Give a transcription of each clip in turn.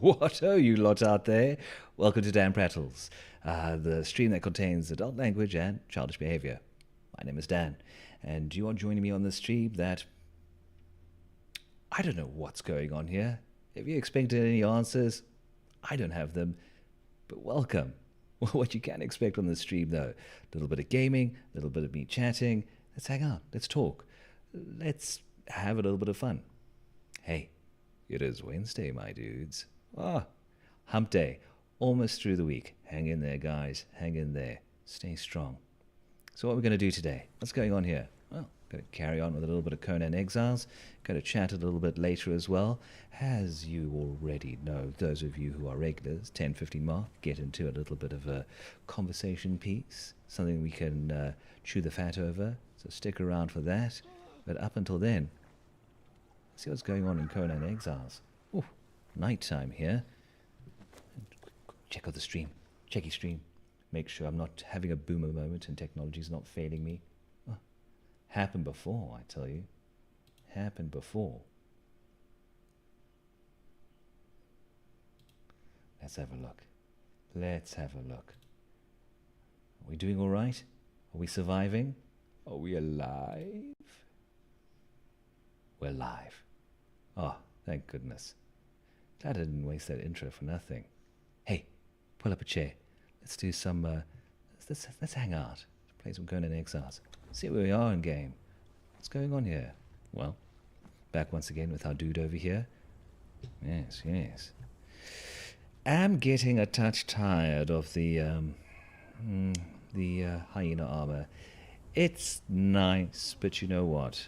What ho, you lot out there? Welcome to DanPrattles, the stream that contains adult language and childish behavior. My name is Dan, and you are joining me on this stream that I don't know what's going on here. If you expected any answers, I don't have them, but welcome. What you can expect on this stream, though, a little bit of gaming, a little bit of me chatting. Let's hang out, let's talk, let's have a little bit of fun. Hey, it is Wednesday, my dudes. Hump day, almost through the week. Hang in there, guys, hang in there. Stay strong. So what are we going to do today? What's going on here? Well, going to carry on with a little bit of Conan Exiles. Going to chat a little bit later as well. As you already know, those of you who are regulars, 10-15 mark, get into a little bit of a conversation piece, something we can chew the fat over. So stick around for that. But up until then, see what's going on in Conan Exiles. Ooh, nighttime here. Check out the stream. Checky stream. Make sure I'm not having a boomer moment and technology's not failing me. Oh, happened before, I tell you. Happened before. Let's have a look. Let's have a look. Are we doing all right? Are we surviving? Are we alive? We're live. Oh, thank goodness. Glad I didn't waste that intro for nothing. Hey, pull up a chair. Let's do some, let's hang out. Play some Conan Exiles. See where we are in game. What's going on here? Well, back once again with our dude over here. Yes, yes. I'm getting a touch tired of the hyena armor. It's nice, but you know what?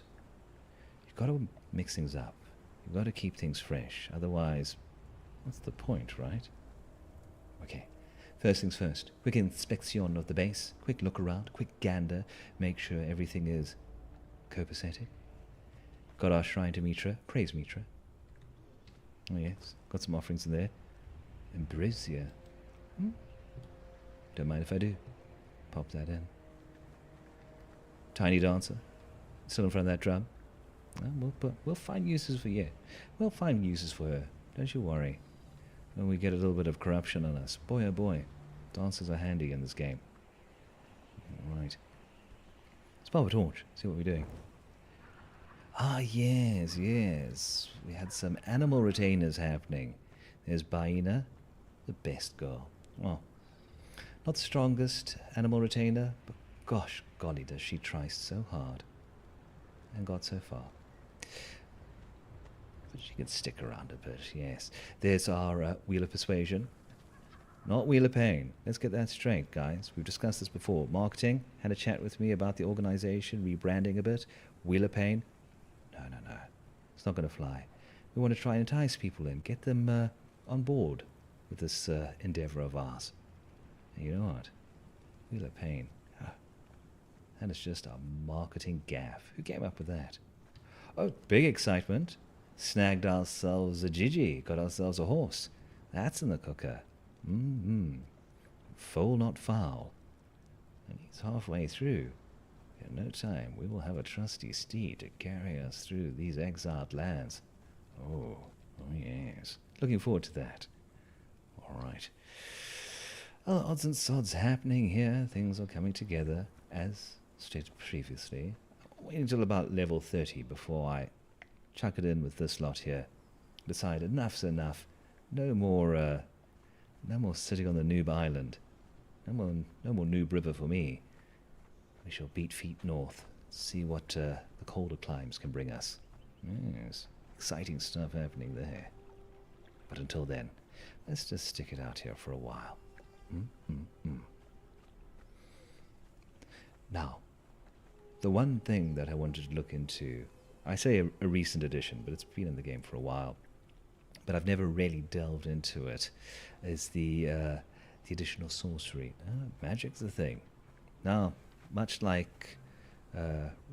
You've got to mix things up. You've got to keep things fresh. Otherwise, what's the point, right? Okay. First things first. Quick inspection of the base. Quick look around. Quick gander. Make sure everything is copacetic. Got our shrine to Mitra. Praise Mitra. Oh yes. Got some offerings in there. Ambrosia. Don't mind if I do. Pop that in. Tiny dancer. Still in front of that drum. We'll find uses for you. We'll find uses for her. Don't you worry. When we get a little bit of corruption on us. Boy, oh boy. Dancers are handy in this game. Right. Let's pop a torch. See what we're doing. Ah, yes, yes. We had some animal retainers happening. There's Baina, the best girl. Well, not the strongest animal retainer, but gosh, golly, does she try so hard. And got so far. But she can stick around a bit, yes. There's our Wheel of Persuasion. Not Wheel of Pain. Let's get that straight, guys. We've discussed this before. Marketing had a chat with me about the organization, rebranding a bit. Wheel of Pain. No. It's not going to fly. We want to try and entice people in, get them on board with this endeavor of ours. And you know what? Wheel of Pain. That is just a marketing gaffe. Who came up with that? Oh, big excitement. Snagged ourselves a Gigi. Got ourselves a horse. That's in the cooker. Foal not foul. And he's halfway through. In no time, we will have a trusty steed to carry us through these exiled lands. Oh yes. Looking forward to that. All right. Well, odds and sods happening here. Things are coming together as stated previously. Waiting until about level 30 before I chuck it in with this lot here. Decide enough's enough. No more sitting on the noob island. No more noob river for me. We shall beat feet north. See what the colder climes can bring us. Yes, exciting stuff happening there. But until then, let's just stick it out here for a while. Now, the one thing that I wanted to look into, I say a recent addition, but it's been in the game for a while, but I've never really delved into it, is the additional sorcery. Magic's a thing. Now, much like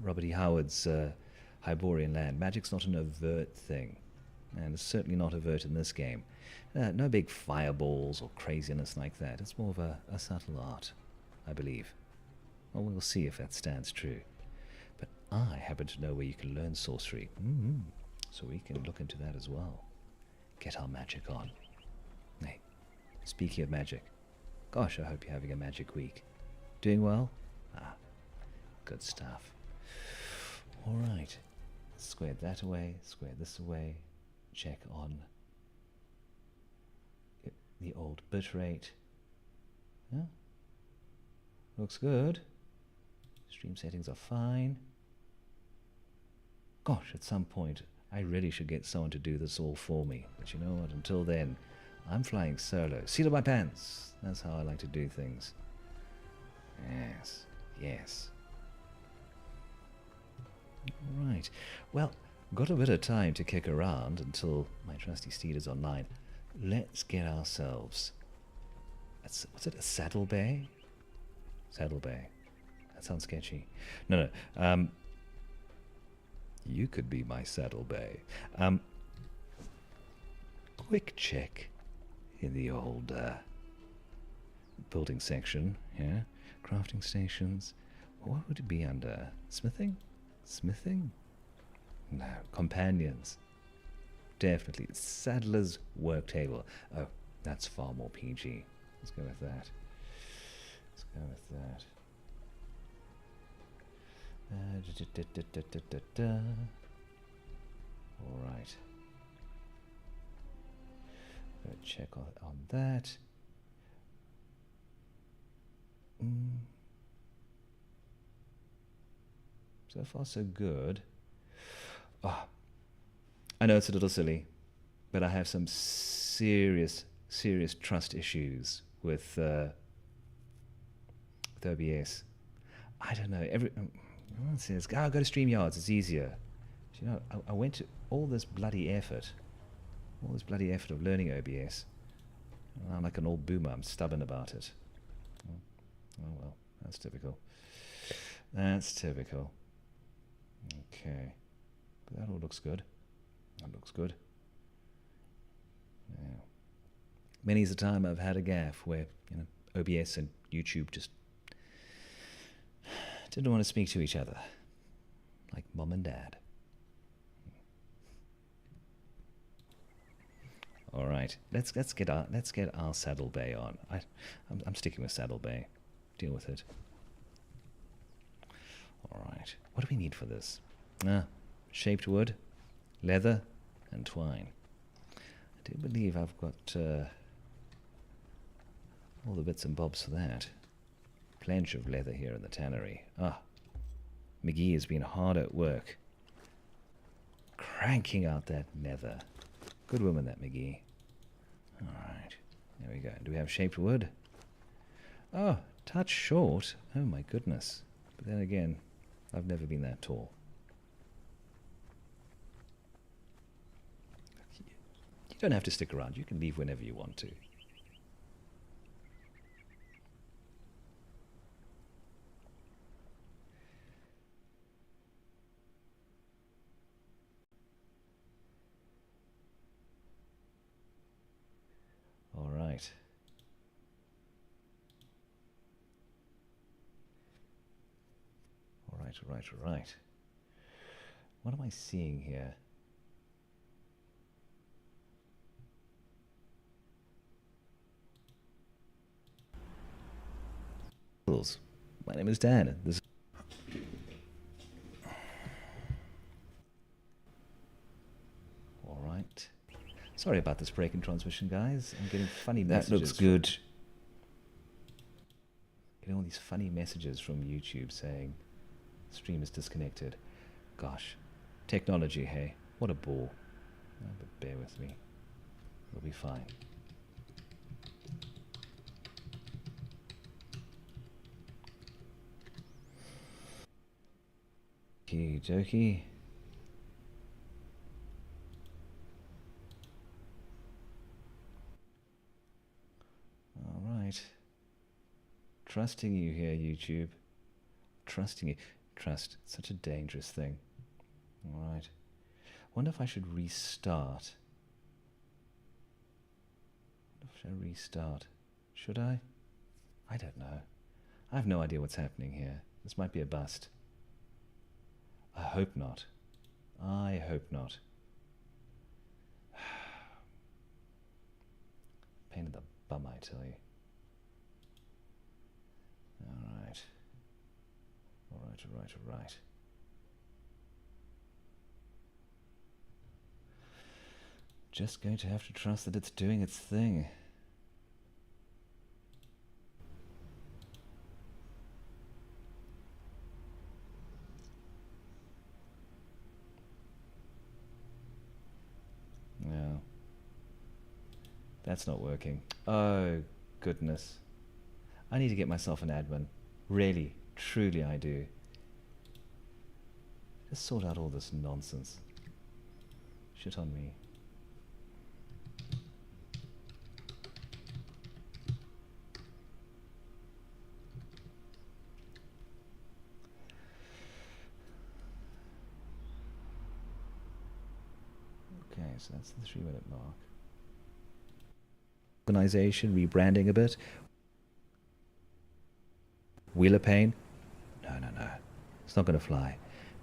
Robert E. Howard's Hyborian Land, magic's not an overt thing, and it's certainly not overt in this game. No big fireballs or craziness like that. It's more of a subtle art, I believe. Well, we'll see if that stands true. But I happen to know where you can learn sorcery. So we can look into that as well. Get our magic on. Speaking of magic, gosh, I hope you're having a magic week. Doing well? Ah, good stuff. All right. Square that away, square this away. Check on the old bit rate. Yeah. Looks good. Stream settings are fine. Gosh, at some point, I really should get someone to do this all for me. But you know what? Until then, I'm flying solo. Seat of my pants. That's how I like to do things. Yes, yes. All right. Well, got a bit of time to kick around until my trusty steed is online. Let's get ourselves... what's it? A saddle bay? Saddle bay. That sounds sketchy. No. You could be my saddle bay. Quick check in the old building section. Yeah, crafting stations. What would it be under? Smithing? Smithing? No. Companions. Definitely. Saddler's work table. Oh, that's far more PG. Let's go with that. Let's go with that. All right. Check on that. So far, so good. Oh, I know it's a little silly, but I have some serious trust issues with OBS. I don't know. Everyone says, "Oh, go to StreamYards. It's easier." But, you know, I went to all this bloody effort of learning OBS. I'm like an old boomer. I'm stubborn about it. Oh well, that's typical. That's typical. Okay, but that all looks good. That looks good. Yeah. Many's the time I've had a gaffe where, you know, OBS and YouTube just didn't want to speak to each other, like mom and dad. All right, let's get our saddle bay on. I'm sticking with saddle bay. Deal with it. All right, what do we need for this? Shaped wood, leather, and twine. I do believe I've got all the bits and bobs for that. Plenty of leather here in the tannery. McGee has been hard at work, cranking out that leather. Good woman, that McGee. All right, there we go. Do we have shaped wood? Oh, touch short. Oh my goodness. But then again, I've never been that tall. You don't have to stick around. You can leave whenever you want to. All right. All right. What am I seeing here? My name is Dan. This all right. Sorry about this break in transmission, guys. I'm getting funny messages. That looks good. Getting all these funny messages from YouTube saying stream is disconnected. Gosh, technology, hey, what a bore. But bear with me. We'll be fine. Okie dokie. All right. Trusting you here, YouTube. Trusting you. Trust. Such a dangerous thing. All right. Wonder if I should restart. Should I? I don't know. I have no idea what's happening here. This might be a bust. I hope not. I hope not. Pain in the bum, I tell you. Alright. Alright. Just going to have to trust that it's doing its thing. No. That's not working. Oh, goodness. I need to get myself an admin. Really, truly I do. Just sort out all this nonsense. Shit on me. Okay, so that's the 3-minute mark. Organization, rebranding a bit. Wheel of pain? No. It's not going to fly.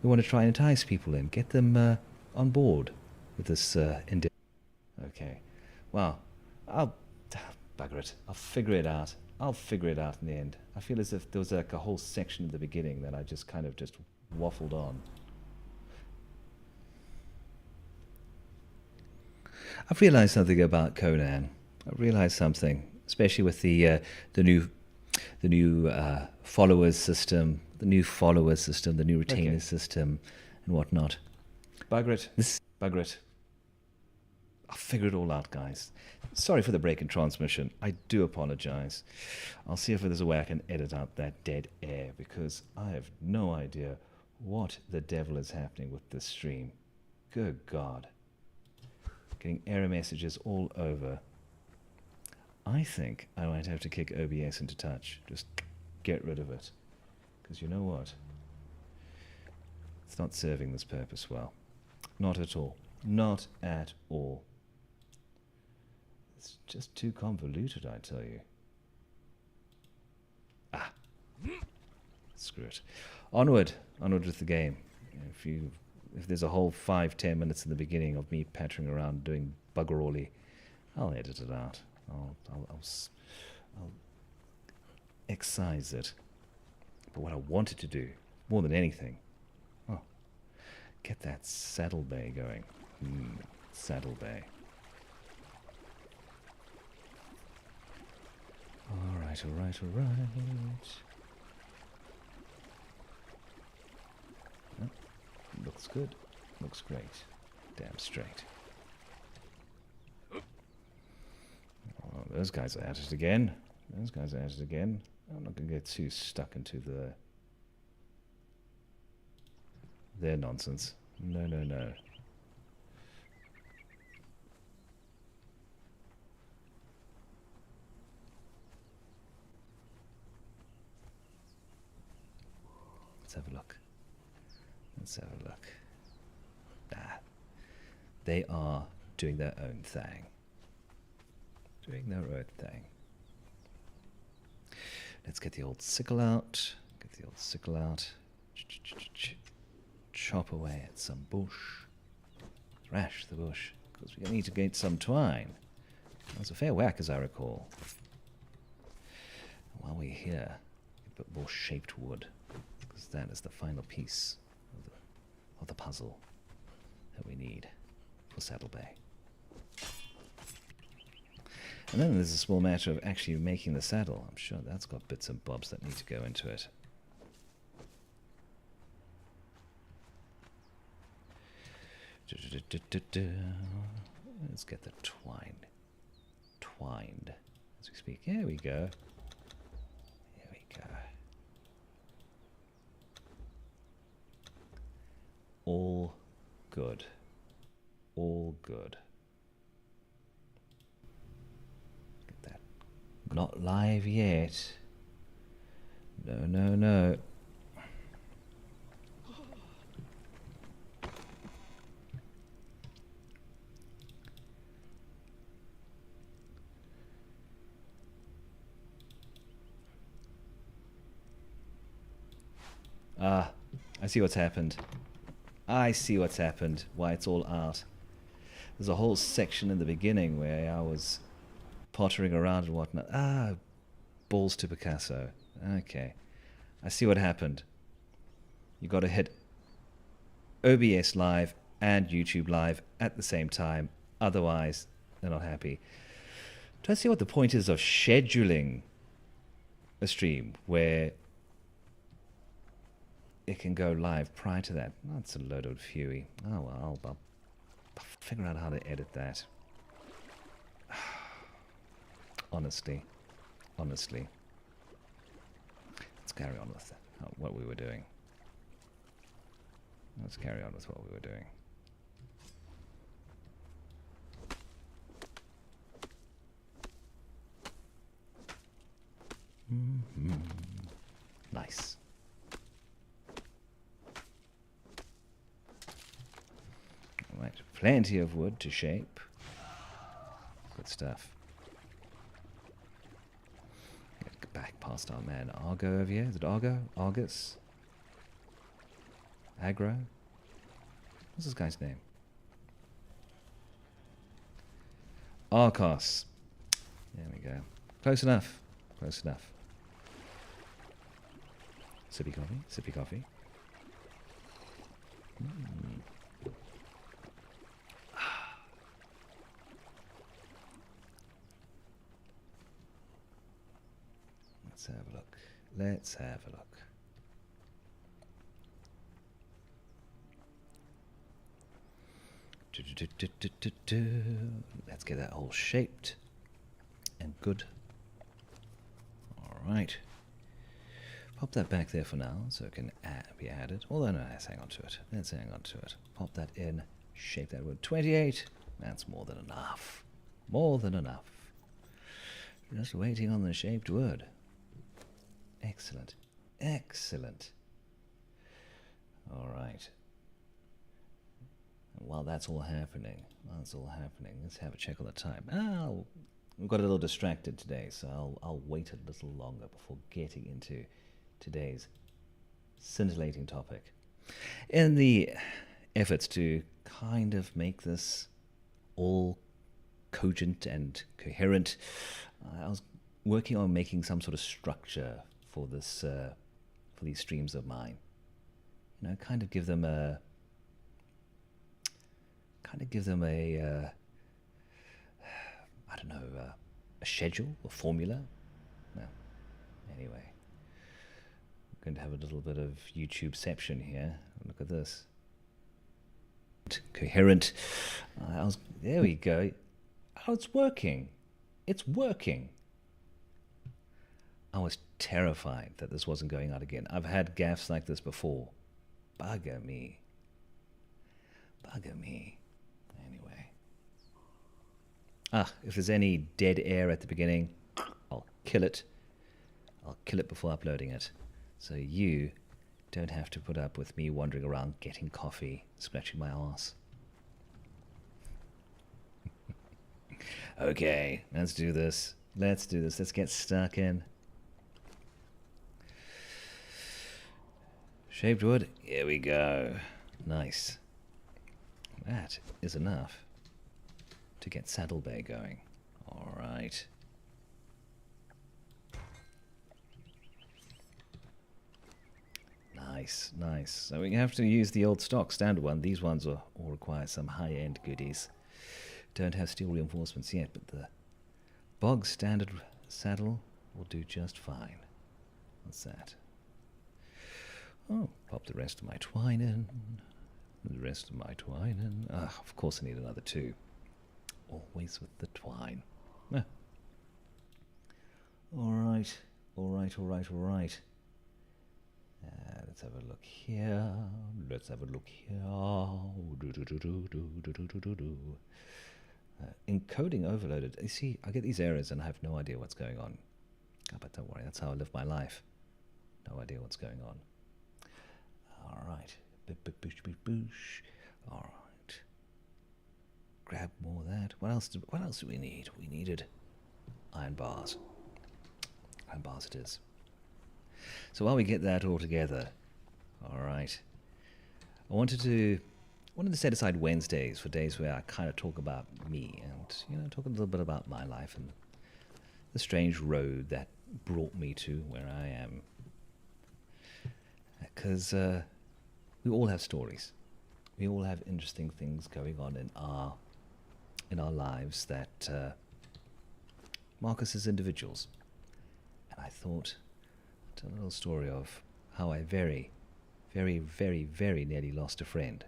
We want to try and entice people in, get them on board with this Okay. Well, bugger it. I'll figure it out. In the end. I feel as if there was like a whole section at the beginning that I just kind of just waffled on. I've realized something about Conan. I've realized something, especially with the new followers system, the new retainer system, and whatnot. Bugger it. I'll figure it all out, guys. Sorry for the break in transmission. I do apologize. I'll see if there's a way I can edit out that dead air, because I have no idea what the devil is happening with this stream. Good God. Getting error messages all over. I think I might have to kick OBS into touch. Just get rid of it. Because you know what? It's not serving this purpose well. Not at all. Not at all. It's just too convoluted, I tell you. Ah. Screw it. Onward with the game. If there's a whole 5-10 minutes in the beginning of me pattering around doing bugger-all-y, I'll edit it out. I'll excise it. But what I wanted to do, more than anything, get that saddle bay going. Saddle bay. All right. Looks good. Looks great. Damn straight. Oh, those guys are at it again. I'm not going to get too stuck into their nonsense. No. Let's have a look. They are doing their own thing. Let's get the old sickle out. Chop away at some bush. Thrash the bush, because we need to get some twine. That's a fair whack, as I recall. While we're here, we put more shaped wood, because that is the final piece of the puzzle that we need for Saddle Bay. And then there's a small matter of actually making the saddle. I'm sure that's got bits and bobs that need to go into it. Let's get the twined as we speak. Here we go. All good. Get that. Not live yet. No. Ah, I see what's happened. Why it's all art. There's a whole section in the beginning where I was pottering around and whatnot. Ah, balls to Picasso. Okay. I see what happened. You got to hit OBS Live and YouTube Live at the same time. Otherwise, they're not happy. Try to see what the point is of scheduling a stream where it can go live prior to that. That's a load of fuey. Oh well, I'll figure out how to edit that. Honestly. Let's carry on with what we were doing. Let's carry on with what we were doing. Nice. All right, plenty of wood to shape. Good stuff. Get back past our man Argo over here. Is it Argo? Argus? Agro? What's this guy's name? Arcos. There we go. Close enough. Close enough. Sippy coffee. Sippy coffee. Let's have a look. Let's have a look. Let's get that all shaped and good. All right. Pop that back there for now so it can be added. Although, no, let's hang on to it. Let's hang on to it. Pop that in. Shape that wood. 28. That's more than enough. More than enough. Just waiting on the shaped wood. Excellent. Excellent. All right. And while that's all happening, let's have a check on the time. Oh, we got a little distracted today, so I'll wait a little longer before getting into today's scintillating topic. In the efforts to kind of make this all cogent and coherent, I was working on making some sort of structure for this, for these streams of mine. You know, kind of give them a I don't know, a schedule, a formula. No. Anyway, we're going to have a little bit of YouTubeception here. Look at this. Coherent. There we go. Oh, it's working. It's working. I was terrified that this wasn't going out again. I've had gaffes like this before. Bugger me. Bugger me. Anyway. If there's any dead air at the beginning, I'll kill it. I'll kill it before uploading it. So you don't have to put up with me wandering around getting coffee, scratching my ass. Okay, let's do this. Let's do this. Let's get stuck in. Shaped wood. Here we go. Nice. That is enough to get Saddle Bay going. All right. Nice, nice. So we have to use the old stock standard one. These ones all require some high-end goodies. Don't have steel reinforcements yet, but the bog standard saddle will do just fine. What's that? Oh, pop the rest of my twine in. The rest of my twine in. Of course I need another two. Always with the twine. Ah. Alright, alright, alright, alright. Let's have a look here. Let's have a look here. Encoding overloaded. You see, I get these errors and I have no idea what's going on. But don't worry, that's how I live my life. No idea what's going on. Alright. Boosh. Alright. Grab more of that. What else do we need? We needed iron bars. Iron bars it is. So while we get that all together, alright. I wanted to set aside Wednesdays for days where I kind of talk about me and, talk a little bit about my life and the strange road that brought me to where I am. Because we all have stories. We all have interesting things going on in our lives that mark us as individuals. And I thought, I'll tell a little story of how I very, very, very, very nearly lost a friend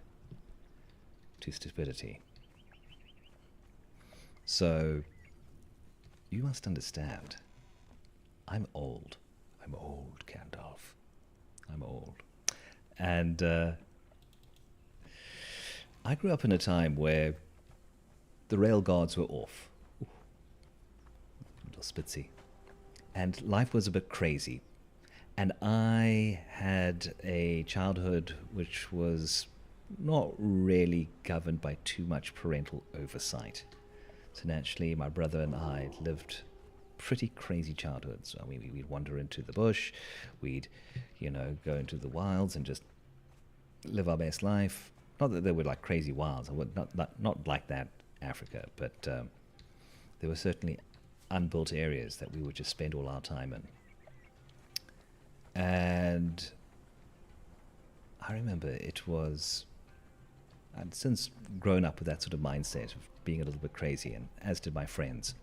to stupidity. So, you must understand, I'm old. I'm old, Gandalf. I'm old. And I grew up in a time where the rail guards were off. Ooh, a little spitzy. And life was a bit crazy. And I had a childhood which was not really governed by too much parental oversight. So naturally, my brother and I lived pretty crazy childhoods. I mean, we'd wander into the bush, we'd, go into the wilds and just live our best life. Not that they were like crazy wilds, not like that, Africa, but there were certainly unbuilt areas that we would just spend all our time in. And I remember I'd since grown up with that sort of mindset of being a little bit crazy, and as did my friends.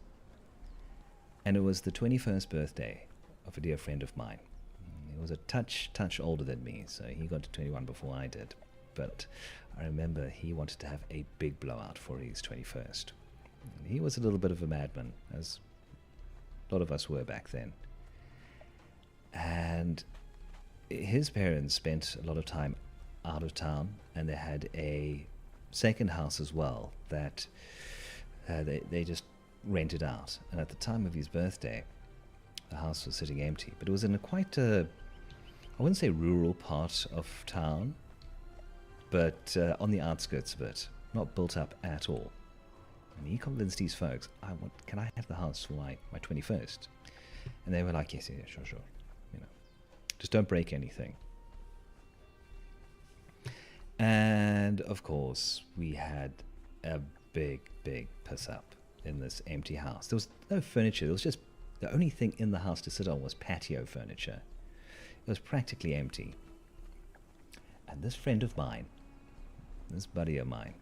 And it was the 21st birthday of a dear friend of mine. He was a touch older than me, so he got to 21 before I did. But I remember he wanted to have a big blowout for his 21st. And he was a little bit of a madman, as a lot of us were back then. And his parents spent a lot of time out of town, and they had a second house as well that they just rented out. And at the time of his birthday, the house was sitting empty, but it was in quite I wouldn't say rural part of town, but on the outskirts of it, not built up at all. And he convinced these folks, can I have the house for my 21st? And they were like, yes, sure. Just don't break anything. And of course, we had a big piss up in this empty house. There was no furniture. There was just the only thing in the house to sit on was patio furniture. It was practically empty. And this friend of mine, this buddy of mine,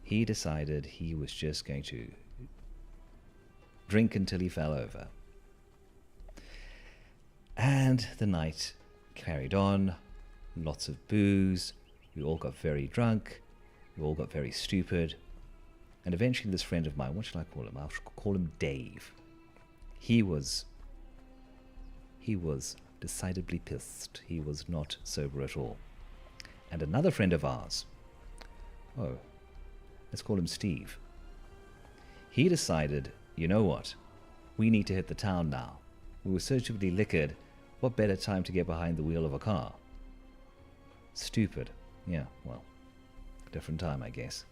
he decided he was just going to drink until he fell over. And the night carried on, lots of booze, we all got very drunk, we all got very stupid, and eventually this friend of mine, what shall I call him? I'll call him Dave. He was decidedly pissed. He was not sober at all. And another friend of ours, let's call him Steve. He decided, you know what? We need to hit the town now. We were so stupidly liquored. What better time to get behind the wheel of a car? Stupid. Yeah, well, different time, I guess.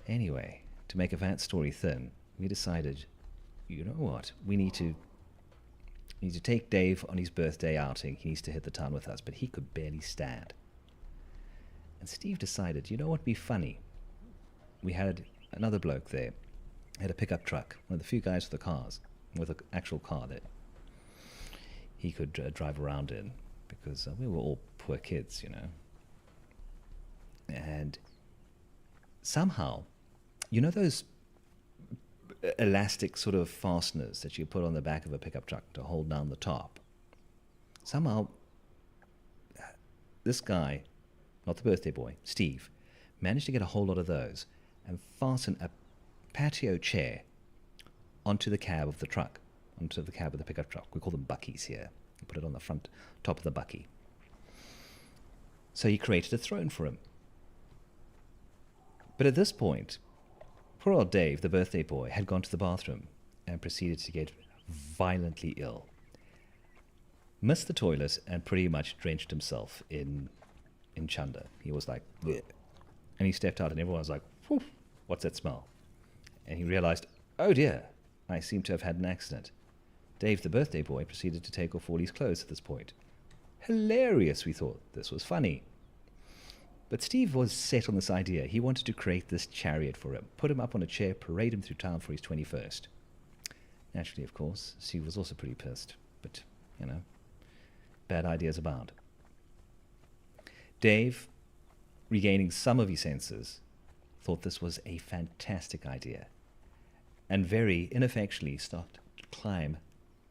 Anyway, to make a fat story thin, we decided, you know what? We need to take Dave on his birthday outing. He needs to hit the town with us, but he could barely stand. And Steve decided, you know what would be funny? We had another bloke there, had a pickup truck, one of the few guys with an actual car that he could drive around in, because we were all poor kids, And somehow, those elastic sort of fasteners that you put on the back of a pickup truck to hold down the top? Somehow, this guy, not the birthday boy, Steve, managed to get a whole lot of those and fasten a patio chair onto the cab of the truck, onto the cab of the pickup truck. We call them buckies here. You put it on the front top of the bucky. So he created a throne for him. But at this point, poor old Dave, the birthday boy, had gone to the bathroom and proceeded to get violently ill. Missed the toilet and pretty much drenched himself in chunder. He was like, bleh. And he stepped out and everyone was like, whew, what's that smell? And he realized, oh dear, I seem to have had an accident. Dave, the birthday boy, proceeded to take off all his clothes at this point. Hilarious, we thought. This was funny. But Steve was set on this idea. He wanted to create this chariot for him, put him up on a chair, parade him through town for his 21st. Naturally, of course, Steve was also pretty pissed, but, bad ideas abound. Dave, regaining some of his senses, thought this was a fantastic idea, and very ineffectually started to climb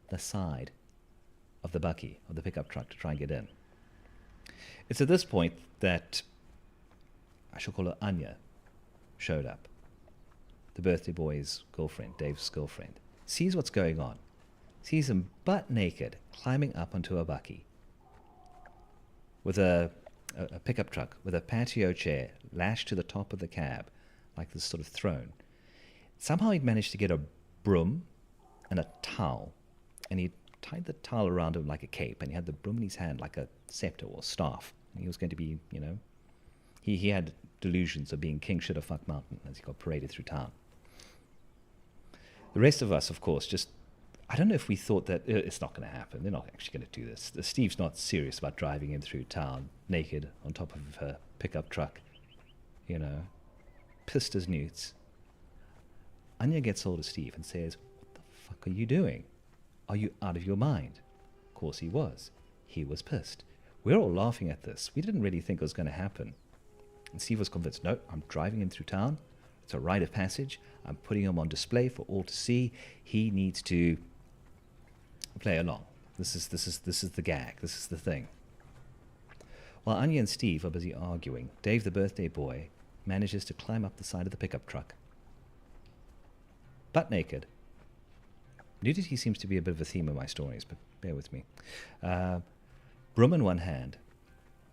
the side of the bucky, of the pickup truck, to try and get in. It's at this point that, I shall call her Anya, showed up. The birthday boy's girlfriend, Dave's girlfriend, sees what's going on, sees him butt naked climbing up onto a bucky with a pickup truck with a patio chair lashed to the top of the cab like this sort of throne. Somehow he'd managed to get a broom and a towel, and he tied the towel around him like a cape, and he had the broom in his hand like a scepter or staff. And he was going to be, he had delusions of being king shit of fuck mountain as he got paraded through town. The rest of us, of course, just, I don't know if we thought that it's not going to happen. They're not actually going to do this. Steve's not serious about driving him through town naked on top of her pickup truck, pissed as newts. Anya gets hold of Steve and says, "What the fuck are you doing? Are you out of your mind?" Of course he was. He was pissed. We're all laughing at this. We didn't really think it was going to happen. And Steve was convinced, no, I'm driving him through town. It's a rite of passage. I'm putting him on display for all to see. He needs to play along. This is the gag. This is the thing. While Anya and Steve are busy arguing, Dave, the birthday boy, manages to climb up the side of the pickup truck. Butt naked. Nudity seems to be a bit of a theme of my stories, but bear with me. Broom in one hand,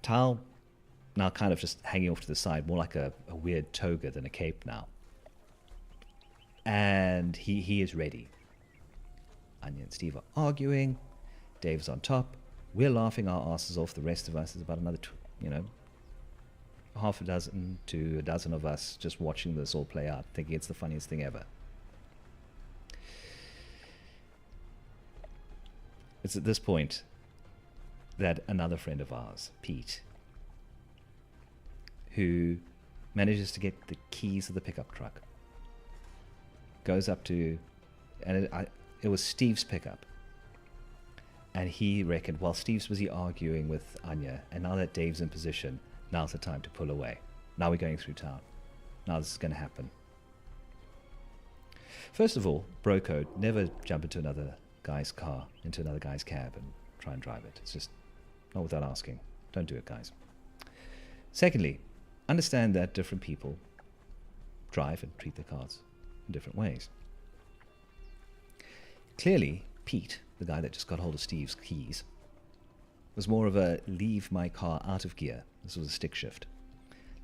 towel now kind of just hanging off to the side, more like a weird toga than a cape now. And he is ready. Anya and Steve are arguing. Dave's on top. We're laughing our asses off. The rest of us is about another, half a dozen to a dozen of us just watching this all play out, thinking it's the funniest thing ever. It's at this point that another friend of ours, Pete, who manages to get the keys of the pickup truck, goes up to, and it was Steve's pickup, and he reckoned, while Steve's busy arguing with Anya, and now that Dave's in position, now's the time to pull away. Now we're going through town. Now this is going to happen. First of all, bro code, never jump into another guy's car, into another guy's cab and try and drive it. It's just not without asking. Don't do it, guys. Secondly, understand that different people drive and treat their cars in different ways. Clearly, Pete, the guy that just got hold of Steve's keys, was more of a leave my car out of gear. This was a stick shift.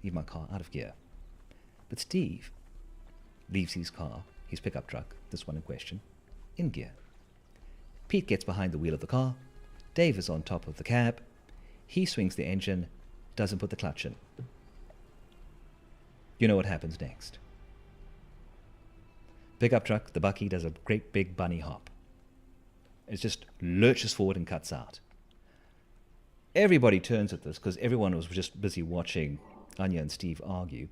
Leave my car out of gear. But Steve leaves his car, his pickup truck, this one in question, in gear. Pete gets behind the wheel of the car. Dave is on top of the cab. He swings the engine, doesn't put the clutch in. You know what happens next. Pickup truck, the bucky, does a great big bunny hop. It just lurches forward and cuts out. Everybody turns at this because everyone was just busy watching Anya and Steve argue.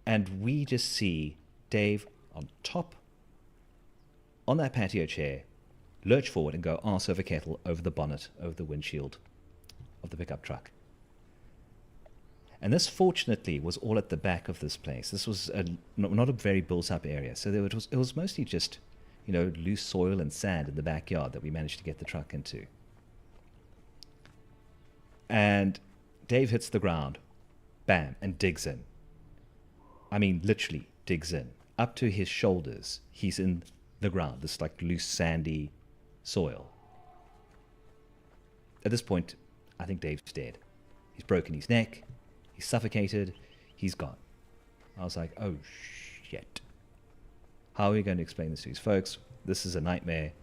And we just see Dave on top, on that patio chair, lurch forward and go arse over kettle over the bonnet, over the windshield of the pickup truck. And this, fortunately, was all at the back of this place. This was not a very built-up area, so it was mostly just, loose soil and sand in the backyard that we managed to get the truck into. And Dave hits the ground, bam, and digs in. I mean, literally digs in. Up to his shoulders, he's in the ground, this like loose, sandy soil. At this point, I think Dave's dead. He's broken his neck, he's suffocated, he's gone. I was like, oh shit. How are we going to explain this to these folks? This is a nightmare.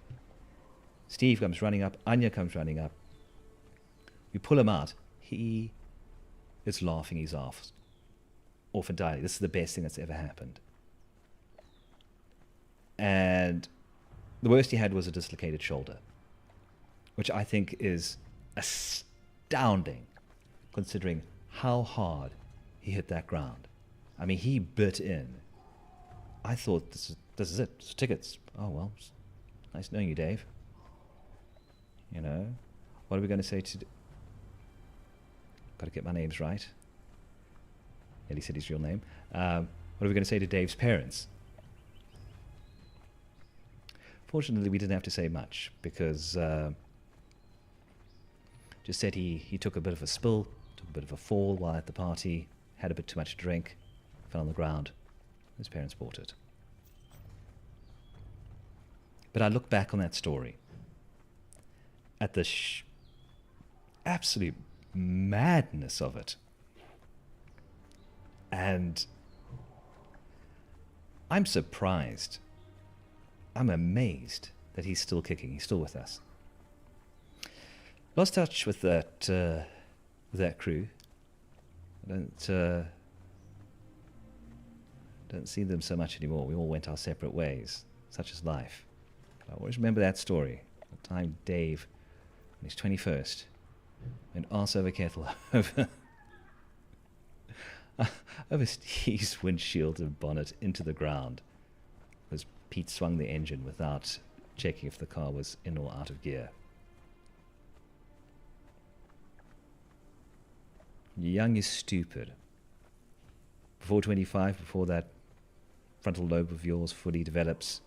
Steve comes running up, Anya comes running up. We pull him out. He is laughing his ass off entirely. This is the best thing that's ever happened. And the worst he had was a dislocated shoulder, which I think is astounding considering how hard he hit that ground. I mean, he bit in. I thought This is it. It's tickets. Oh, well. It's nice knowing you, Dave. You know, what are we going to say to... Got to get my names right. Nearly said his real name. What are we going to say to Dave's parents? Fortunately, we didn't have to say much because just said he took a bit of a spill, took a bit of a fall while at the party, had a bit too much to drink, fell on the ground. His parents bought it. But I look back on that story at the absolute madness of it. And I'm surprised. I'm amazed that he's still kicking. He's still with us. Lost touch with that crew. I don't see them so much anymore. We all went our separate ways. Such is life. But I always remember that story. The time Dave, on his 21st, went arse over kettle over Steve's windshield and bonnet into the ground. As Pete swung the engine without checking if the car was in or out of gear. Young is stupid. Before 25, before that frontal lobe of yours fully develops,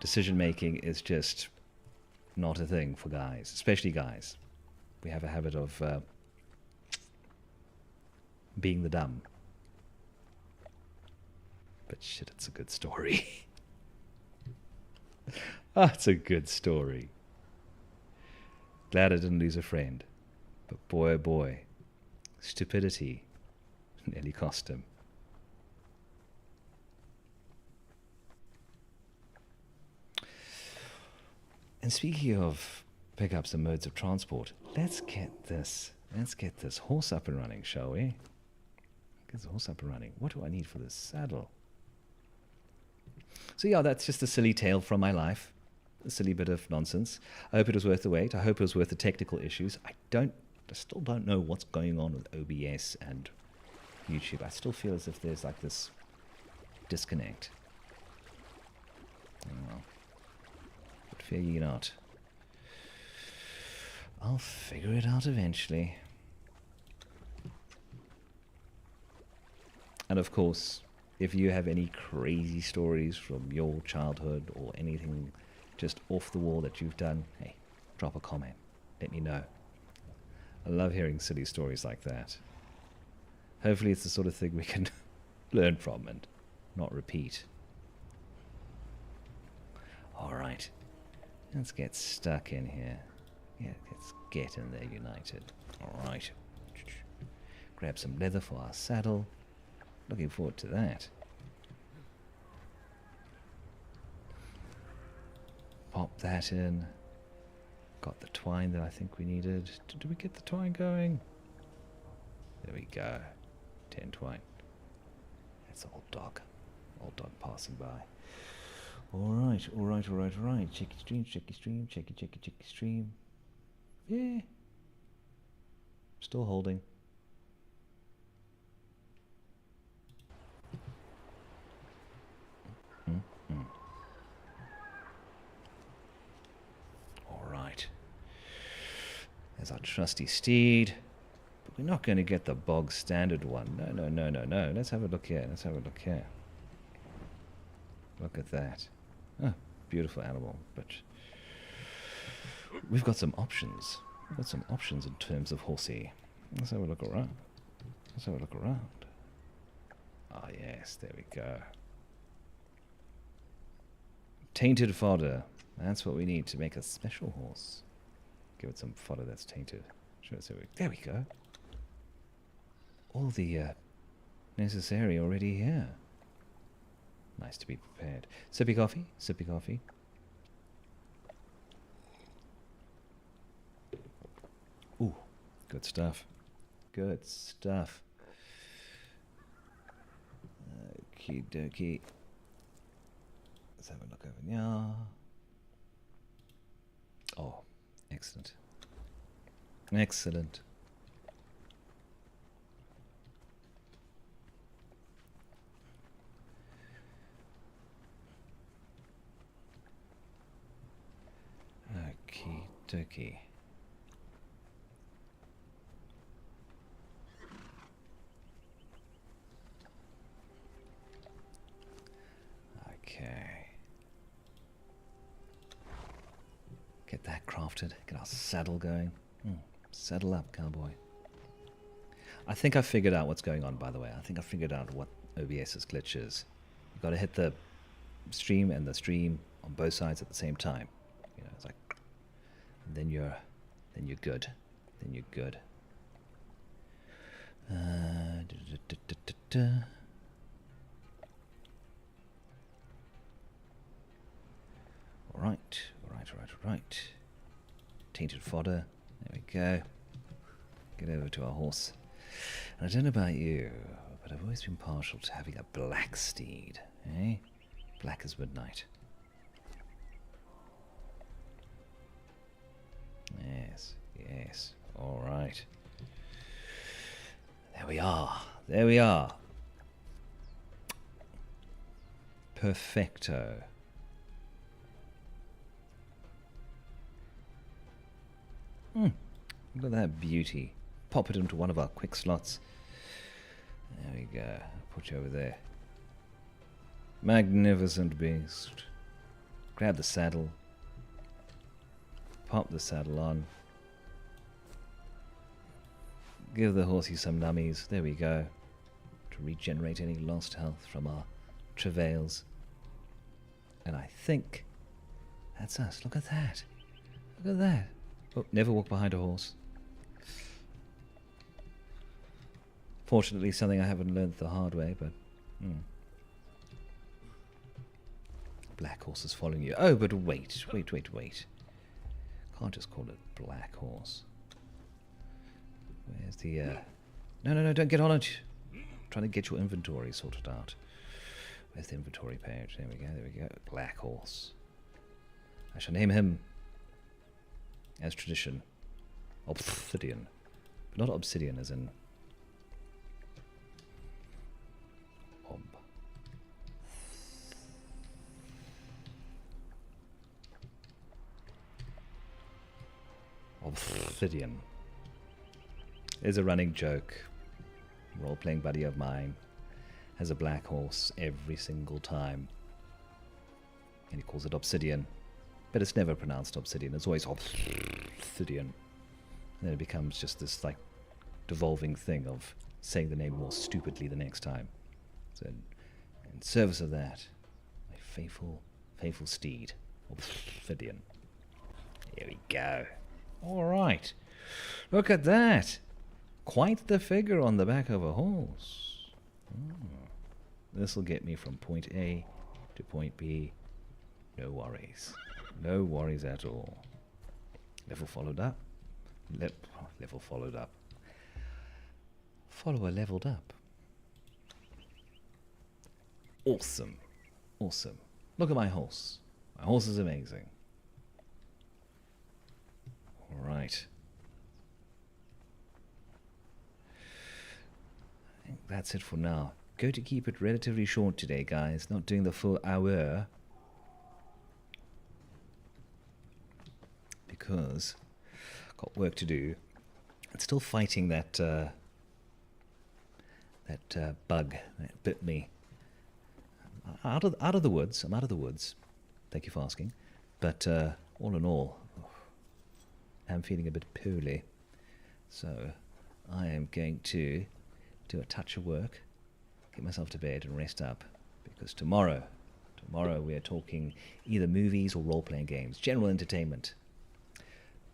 decision making is just not a thing for guys, especially guys. We have a habit of being the dumb. But shit, it's a good story. It's a good story. Glad I didn't lose a friend. But boy, oh boy, stupidity nearly cost him. And speaking of pickups and modes of transport, let's get this horse up and running, shall we? Get the horse up and running. What do I need for this saddle? So yeah, that's just a silly tale from my life. A silly bit of nonsense. I hope it was worth the wait. I hope it was worth the technical issues. I still don't know what's going on with OBS and YouTube. I still feel as if there's like this disconnect. Oh, but fear ye not. I'll figure it out eventually. And of course, if you have any crazy stories from your childhood or anything just off the wall that you've done, hey, drop a comment. Let me know. I love hearing silly stories like that. Hopefully it's the sort of thing we can learn from and not repeat. Alright, let's get stuck in here. Yeah, let's get in there united. Alright. Grab some leather for our saddle. Looking forward to that. Pop that in. Got the twine that I think we needed. Did we get the twine going? There we go. 10 twine. That's old dog. Old dog passing by. Alright, alright, alright, alright. Checky stream, checky stream, checky, checky, checky stream. Yeah. Still holding. Alright. There's our trusty steed. But we're not going to get the bog standard one. No, no, no, no, no. Let's have a look here. Let's have a look here. Look at that. Oh, beautiful animal. But we've got some options. We've got some options in terms of horsey. Let's have a look around. Let's have a look around. Ah, yes, there we go. Tainted fodder. That's what we need to make a special horse. Give it some fodder that's tainted. Sure, so there we go. All the necessary already here. Nice to be prepared. Sippy coffee. Sippy coffee. Ooh, good stuff. Good stuff. Okie dokie. Let's have a look over here. Oh, excellent. Excellent. dokey. Okay. Get that crafted. Get our saddle going. Saddle up, cowboy. I think I figured out what's going on, by the way. I think I figured out what OBS's glitch is. You've got to hit the stream and the stream on both sides at the same time. You know, it's like, and then you're good. Then you're good. Right. Tainted fodder. There we go. Get over to our horse. And I don't know about you, but I've always been partial to having a black steed. Eh? Black as midnight. Yes. Alright. There we are. Perfecto. Look at that beauty. Pop it into one of our quick slots. There we go. I'll put you over there. Magnificent beast. Grab the saddle. Pop the saddle on. Give the horsey some nummies. There we go. To regenerate any lost health from our travails. And I think that's us. Look at that. Look at that. Oh, never walk behind a horse. Fortunately, something I haven't learned the hard way, but... Black horse is following you. Oh, but wait. Can't just call it black horse. Where's the... No, don't get on it. I'm trying to get your inventory sorted out. Where's the inventory page? There we go. Black horse. I shall name him, as tradition, Obsidian. But not obsidian as in... Obsidian. Is a running joke. Role-playing buddy of mine has a black horse every single time. And he calls it Obsidian. But it's never pronounced Obsidian. It's always Obsidian. And then it becomes just this like devolving thing of saying the name more stupidly the next time. So in service of that, my faithful steed, Obsidian. Here we go. Alright. Look at that. Quite the figure on the back of a horse. This will get me from point A to point B. No worries. No worries at all. Level followed up. Level followed up. Follower leveled up. Awesome. Look at my horse. My horse is amazing. Alright. I think that's it for now. Going to keep it relatively short today, guys. Not doing the full hour. Because I've got work to do. I'm still fighting that bug that bit me. I'm out of the woods. Thank you for asking. But all in all, I'm feeling a bit poorly. So I am going to do a touch of work, get myself to bed and rest up. Because tomorrow we are talking either movies or role-playing games, general entertainment.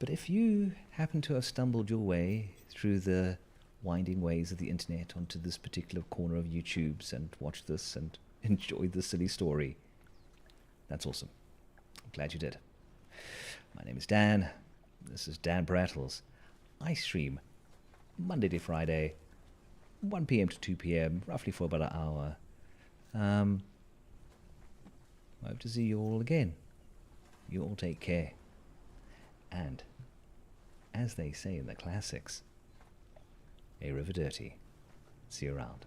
But if you happen to have stumbled your way through the winding ways of the internet onto this particular corner of YouTube's and watched this and enjoyed this silly story, that's awesome. I'm glad you did. My name is Dan. This is DanPrattles. I stream Monday to Friday, 1 p.m. to 2 p.m., roughly for about an hour. I hope to see you all again. You all take care. And, as they say in the classics, arrivederci. See you around.